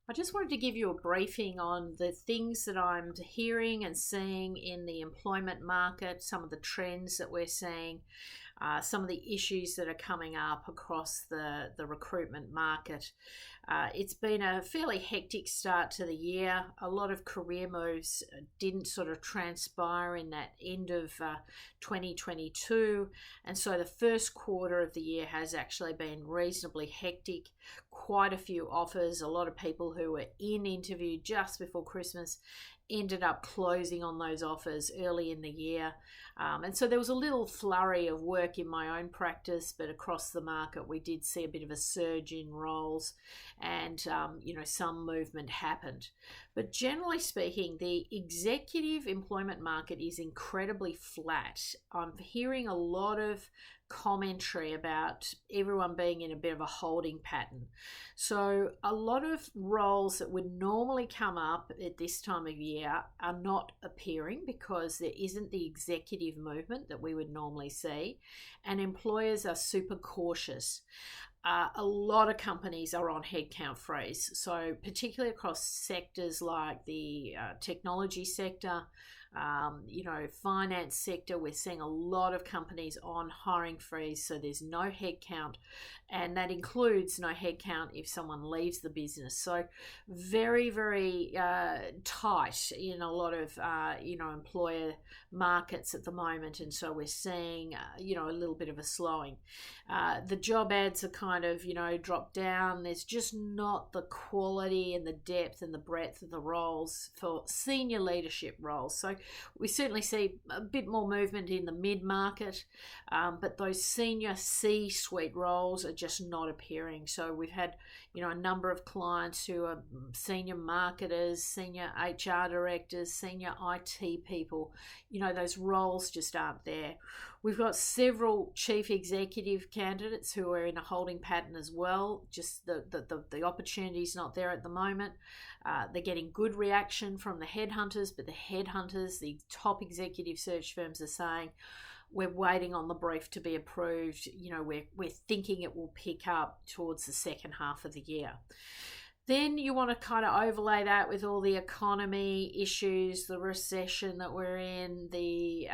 I just wanted to give you a briefing on the things that I'm hearing and seeing in the employment market, some of the trends that we're seeing, some of the issues that are coming up across the recruitment market. It's been a fairly hectic start to the year. A lot of career moves didn't sort of transpire in that end of 2022, and so the first quarter of the year has actually been reasonably hectic. Quite a few offers, a lot of people who were in interview just before Christmas ended up closing on those offers early in the year. And so there was a little flurry of work in my own practice, but across the market, we did see a bit of a surge in roles and, some movement happened. But generally speaking, the executive employment market is incredibly flat. I'm hearing a lot of commentary about everyone being in a bit of a holding pattern. So a lot of roles that would normally come up at this time of year are not appearing because there isn't the executive movement that we would normally see, and employers are super cautious. A lot of companies are on headcount freeze. So particularly across sectors like the technology sector, finance sector, we're seeing a lot of companies on hiring freeze. So there's no headcount, and that includes no headcount if someone leaves the business. So very, very tight in a lot of, employer markets at the moment. And so we're seeing, a little bit of a slowing. The job ads are kind of, dropped down. There's just not the quality and the depth and the breadth of the roles for senior leadership roles. So we certainly see a bit more movement in the mid-market, but those senior C-suite roles are just not appearing. So we've had, a number of clients who are senior marketers, senior HR directors, senior IT people. Those roles just aren't there. We've got several chief executive candidates who are in a holding pattern as well. Just the opportunity's not there at the moment. They're getting good reaction from the headhunters, but the headhunters, the top executive search firms are saying, we're waiting on the brief to be approved. We're thinking it will pick up towards the second half of the year. Then you want to kind of overlay that with all the economy issues, the recession that we're in, the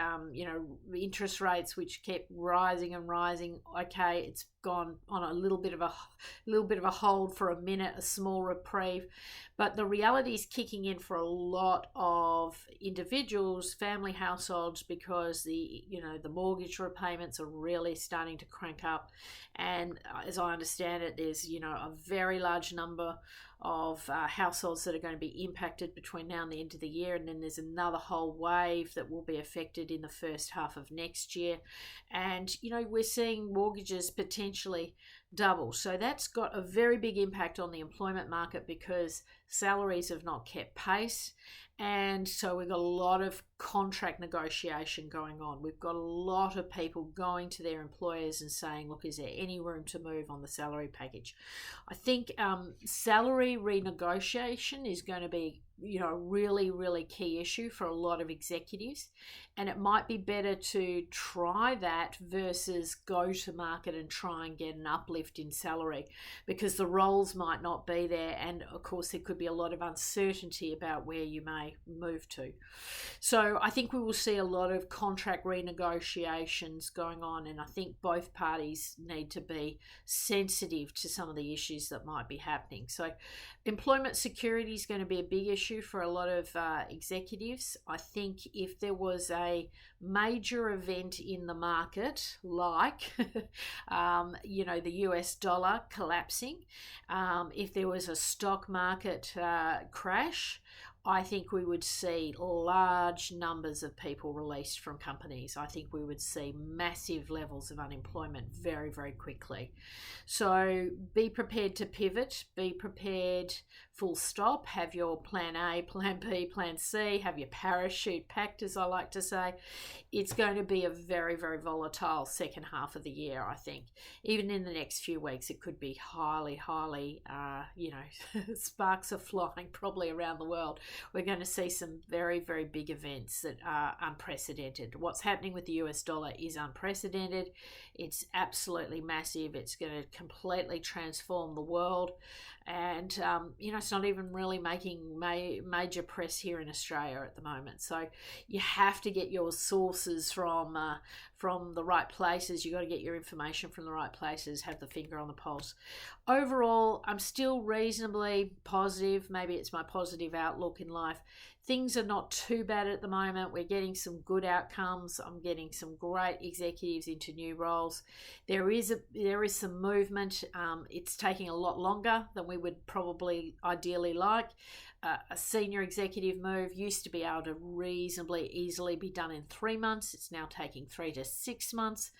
interest rates which kept rising and rising. Okay, it's gone on a little bit of a hold for a minute, a small reprieve, but the reality is kicking in for a lot of individuals, family households, because the mortgage repayments are really starting to crank up. And as I understand it, there's a very large number of households that are going to be impacted between now and the end of the year, and then there's another whole wave that will be affected in the first half of next year. And we're seeing mortgages potentially double, so that's got a very big impact on the employment market because salaries have not kept pace. And so we've got a lot of contract negotiation going on. We've got a lot of people going to their employers and saying, look, is there any room to move on the salary package? I think salary renegotiation is going to be a really, really key issue for a lot of executives. And it might be better to try that versus go to market and try and get an uplift in salary, because the roles might not be there. And of course, there could be a lot of uncertainty about where you may move to. So I think we will see a lot of contract renegotiations going on. And I think both parties need to be sensitive to some of the issues that might be happening. So employment security is going to be a big issue for a lot of executives. I think if there was a major event in the market, like the US dollar collapsing, if there was a stock market crash, I think we would see large numbers of people released from companies. I think we would see massive levels of unemployment very, very quickly. So be prepared to pivot, be prepared full stop, have your plan A, plan B, plan C, have your parachute packed, as I like to say. It's going to be a very, very volatile second half of the year, I think. Even in the next few weeks, it could be highly, sparks are flying probably around the world. We're going to see some very, very big events that are unprecedented. What's happening with the US dollar is unprecedented. It's absolutely massive. It's going to completely transform the world. And, it's not even really making major press here in Australia at the moment. So you have to get your sources from the right places. You got to get your information from the right places, have the finger on the pulse. Overall, I'm still reasonably positive. Maybe it's my positive outlook in life. Things are not too bad at the moment. We're getting some good outcomes. I'm getting some great executives into new roles. There is some movement. It's taking a lot longer than we would probably ideally like. A senior executive move used to be able to reasonably easily be done in 3 months. It's now taking 3 to 6 months.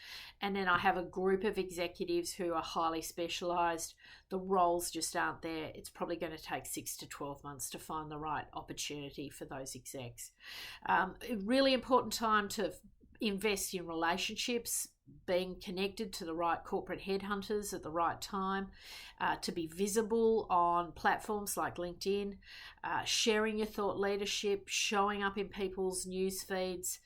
And then I have a group of executives who are highly specialized. The roles just aren't there. It's probably going to take 6 to 12 months to find the right opportunity for those execs. A really important time to invest in relationships, being connected to the right corporate headhunters at the right time, to be visible on platforms like LinkedIn, sharing your thought leadership, showing up in people's news feeds,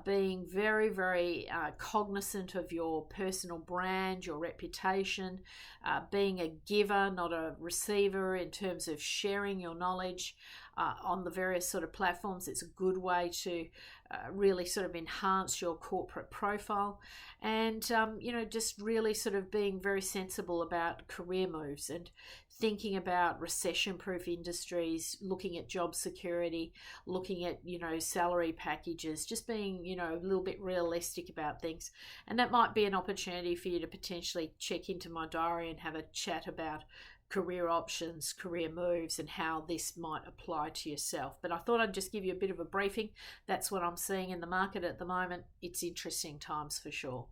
being very, very cognizant of your personal brand, your reputation, being a giver, not a receiver in terms of sharing your knowledge on the various sort of platforms. It's a good way to really sort of enhance your corporate profile, and just really sort of being very sensible about career moves and thinking about recession-proof industries, looking at job security, looking at salary packages, just being a little bit realistic about things. And that might be an opportunity for you to potentially check into my diary and have a chat about career options, career moves, and how this might apply to yourself. But I thought I'd just give you a bit of a briefing. That's what I'm seeing in the market at the moment. It's interesting times for sure.